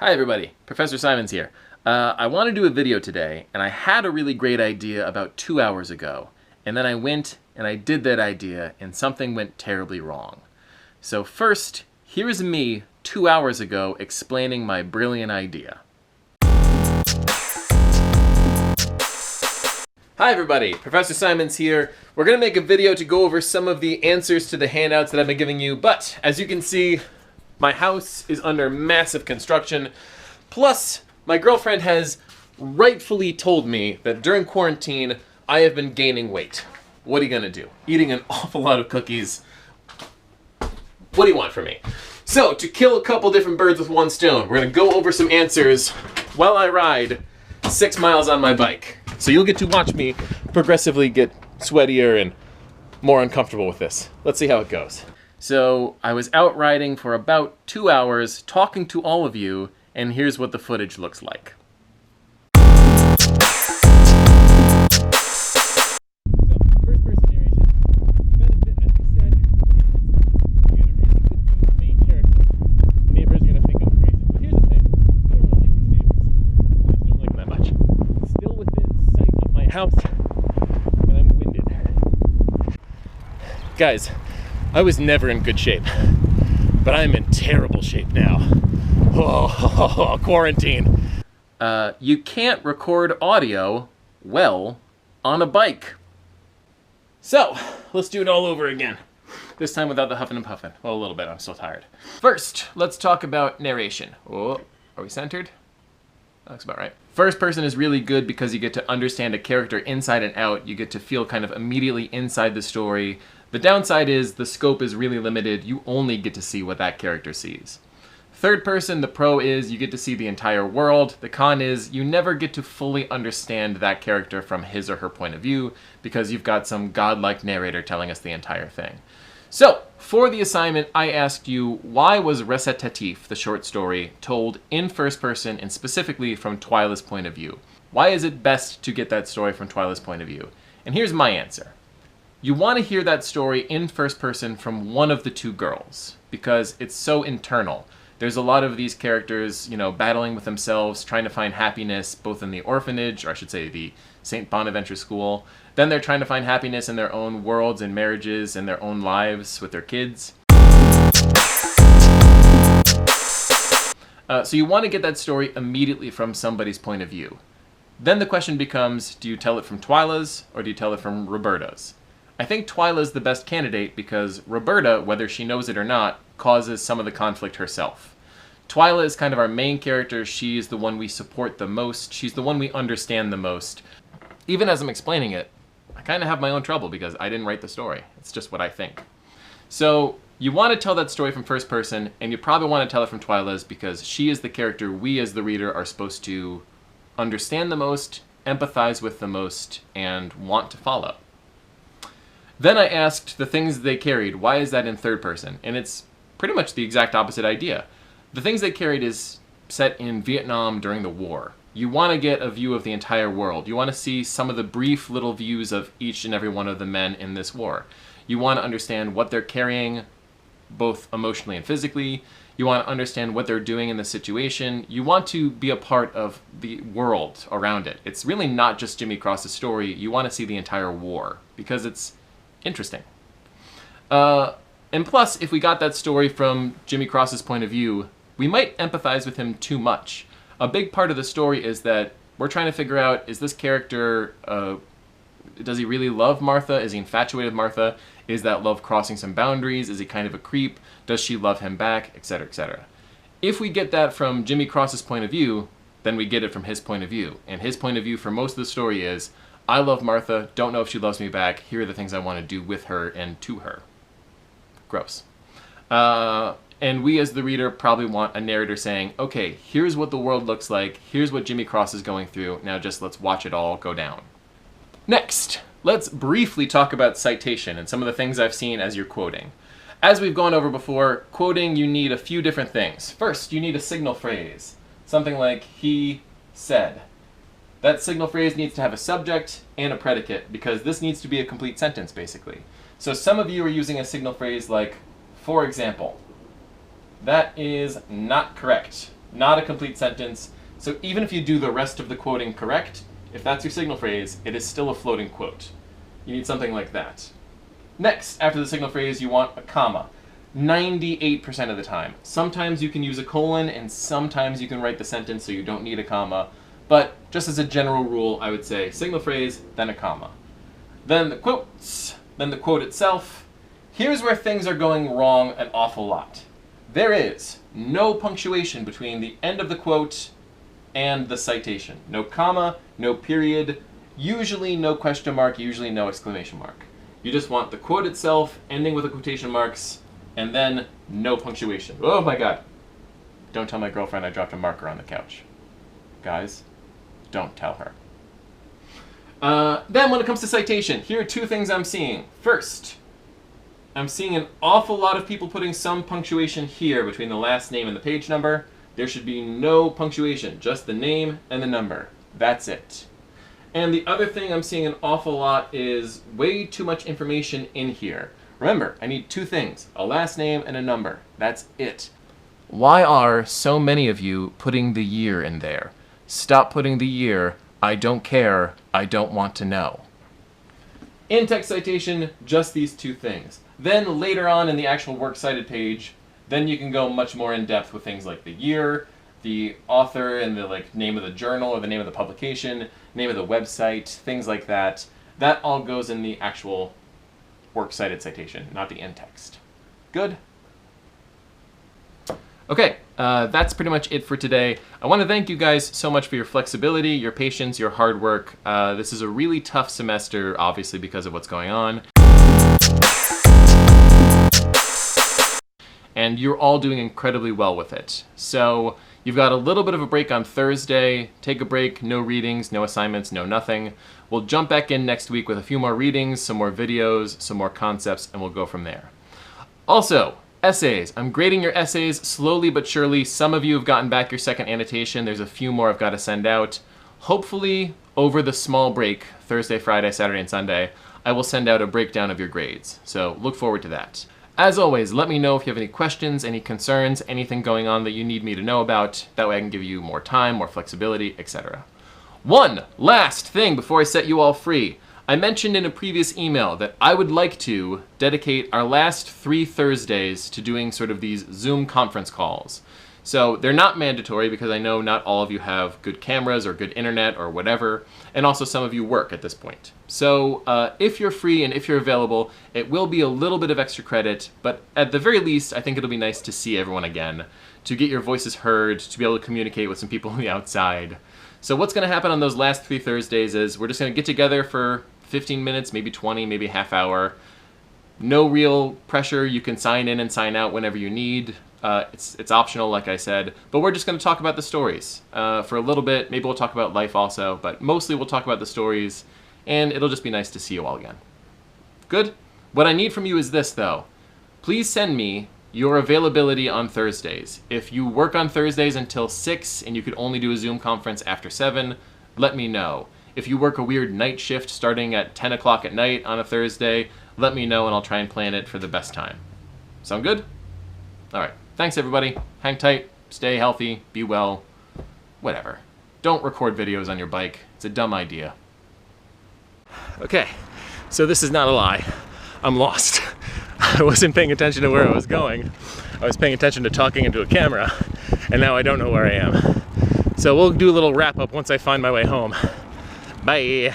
Hi everybody, Professor Simons here. I want to do a video today, and I had a really great idea about 2 hours ago, and then I went and I did that idea, and something went terribly wrong. So first, here's me 2 hours ago explaining my brilliant idea. Hi everybody, Professor Simons here. We're going to make a video to go over some of the answers to the handouts that I've been giving you, but as you can see, my house is under massive construction, plus my girlfriend has rightfully told me that during quarantine, I have been gaining weight. What are you gonna do? Eating an awful lot of cookies. What do you want from me? So, to kill a couple different birds with one stone, we're gonna go over some answers while I ride 6 miles on my bike. So you'll get to watch me progressively get sweatier and more uncomfortable with this. Let's see how it goes. So I was out riding for about 2 hours, talking to all of you, and here's what the footage looks like. House, and I'm winded. Guys, I was never in good shape, but I'm in terrible shape now. Oh, quarantine. You can't record audio well on a bike. So, let's do it all over again. This time without the huffing and puffing. Well, a little bit, I'm still tired. First, let's talk about narration. Oh, are we centered? That looks about right. First person is really good because you get to understand a character inside and out. You get to feel kind of immediately inside the story. The downside is the scope is really limited. You only get to see what that character sees. Third person, the pro is you get to see the entire world. The con is you never get to fully understand that character from his or her point of view because you've got some godlike narrator telling us the entire thing. So, for the assignment, I asked you, why was Recitatif, the short story, told in first person and specifically from Twyla's point of view? Why is it best to get that story from Twyla's point of view? And here's my answer. You want to hear that story in first person from one of the two girls, because it's so internal. There's a lot of these characters, battling with themselves, trying to find happiness, both in the orphanage, or I should say the St. Bonaventure School. Then they're trying to find happiness in their own worlds and marriages and their own lives with their kids. So you want to get that story immediately from somebody's point of view. Then the question becomes, do you tell it from Twyla's or do you tell it from Roberta's? I think Twyla's the best candidate because Roberta, whether she knows it or not, causes some of the conflict herself. Twyla is kind of our main character. She is the one we support the most. She's the one we understand the most. Even as I'm explaining it, I kind of have my own trouble because I didn't write the story. It's just what I think. So you want to tell that story from first person, and you probably want to tell it from Twyla's because she is the character we as the reader are supposed to understand the most, empathize with the most, and want to follow. Then I asked the things they carried, why is that in third person? And it's pretty much the exact opposite idea. The things they carried is set in Vietnam during the war. You want to get a view of the entire world. You want to see some of the brief little views of each and every one of the men in this war. You want to understand what they're carrying, both emotionally and physically. You want to understand what they're doing in the situation. You want to be a part of the world around it. It's really not just Jimmy Cross's story. You want to see the entire war because it's interesting. And plus, if we got that story from Jimmy Cross's point of view, we might empathize with him too much. A big part of the story is that we're trying to figure out, is this character, does he really love Martha? Is he infatuated with Martha? Is that love crossing some boundaries? Is he kind of a creep? Does she love him back? Etc., etc. If we get that from Jimmy Cross's point of view, then we get it from his point of view. And his point of view for most of the story is, I love Martha, don't know if she loves me back, here are the things I want to do with her and to her. Gross. And we as the reader probably want a narrator saying, okay, here's what the world looks like, here's what Jimmy Cross is going through, now just let's watch it all go down. Next, let's briefly talk about citation and some of the things I've seen as you're quoting. As we've gone over before, quoting you need a few different things. First, you need a signal phrase. Something like, he said. That signal phrase needs to have a subject and a predicate because this needs to be a complete sentence, basically. So some of you are using a signal phrase like, for example. That is not correct. not a complete sentence. So even if you do the rest of the quoting correct, if that's your signal phrase, it is still a floating quote. You need something like that. Next, after the signal phrase, you want a comma. 98% of the time. Sometimes you can use a colon, and sometimes you can write the sentence so you don't need a comma. But just as a general rule, I would say signal phrase, then a comma. Then the quotes, then the quote itself. Here's where things are going wrong an awful lot. There is no punctuation between the end of the quote and the citation. No comma, no period, usually no question mark, usually no exclamation mark. You just want the quote itself ending with the quotation marks, and then no punctuation. Oh my god. Don't tell my girlfriend I dropped a marker on the couch. Guys, don't tell her. Then when it comes to citation, here are two things I'm seeing. First, I'm seeing an awful lot of people putting some punctuation here between the last name and the page number. There should be no punctuation, just the name and the number. That's it. And the other thing I'm seeing an awful lot is way too much information in here. Remember, I need two things, a last name and a number. That's it. Why are so many of you putting the year in there? Stop putting the year. I don't care. I don't want to know. In-text citation, just these two things. Then later on in the actual works cited page, then you can go much more in depth with things like the year, the author and the name of the journal or the name of the publication, name of the website, things like that. That all goes in the actual works cited citation, not the in-text. Good? Okay, that's pretty much it for today. I want to thank you guys so much for your flexibility, your patience, your hard work. This is a really tough semester, obviously, because of what's going on. And you're all doing incredibly well with it. So you've got a little bit of a break on Thursday. Take a break, no readings, no assignments, no nothing. We'll jump back in next week with a few more readings, some more videos, some more concepts, and we'll go from there. Also, essays. I'm grading your essays slowly but surely. Some of you have gotten back your second annotation. There's a few more I've got to send out. Hopefully, over the small break, Thursday, Friday, Saturday, and Sunday, I will send out a breakdown of your grades. So look forward to that. As always, let me know if you have any questions, any concerns, anything going on that you need me to know about. That way I can give you more time, more flexibility, etc. One last thing before I set you all free. I mentioned in a previous email that I would like to dedicate our last 3 Thursdays to doing sort of these Zoom conference calls. So they're not mandatory because I know not all of you have good cameras or good internet or whatever, and also some of you work at this point. So if you're free and if you're available, it will be a little bit of extra credit, but at the very least, I think it'll be nice to see everyone again, to get your voices heard, to be able to communicate with some people on the outside. So what's going to happen on those last 3 Thursdays is we're just going to get together for 15 minutes, maybe 20, maybe a half hour. No real pressure. You can sign in and sign out whenever you need. It's optional, like I said, but we're just going to talk about the stories for a little bit. Maybe we'll talk about life also, but mostly we'll talk about the stories, and it'll just be nice to see you all again. Good? What I need from you is this, though. Please send me your availability on Thursdays. If you work on Thursdays until 6 and you could only do a Zoom conference after 7, let me know. If you work a weird night shift starting at 10 o'clock at night on a Thursday, let me know and I'll try and plan it for the best time. Sound good? All right. Thanks, everybody. Hang tight. Stay healthy. Be well. Whatever. Don't record videos on your bike. It's a dumb idea. Okay. So this is not a lie. I'm lost. I wasn't paying attention to where I was going. I was paying attention to talking into a camera, and now I don't know where I am. So we'll do a little wrap up once I find my way home. Bye.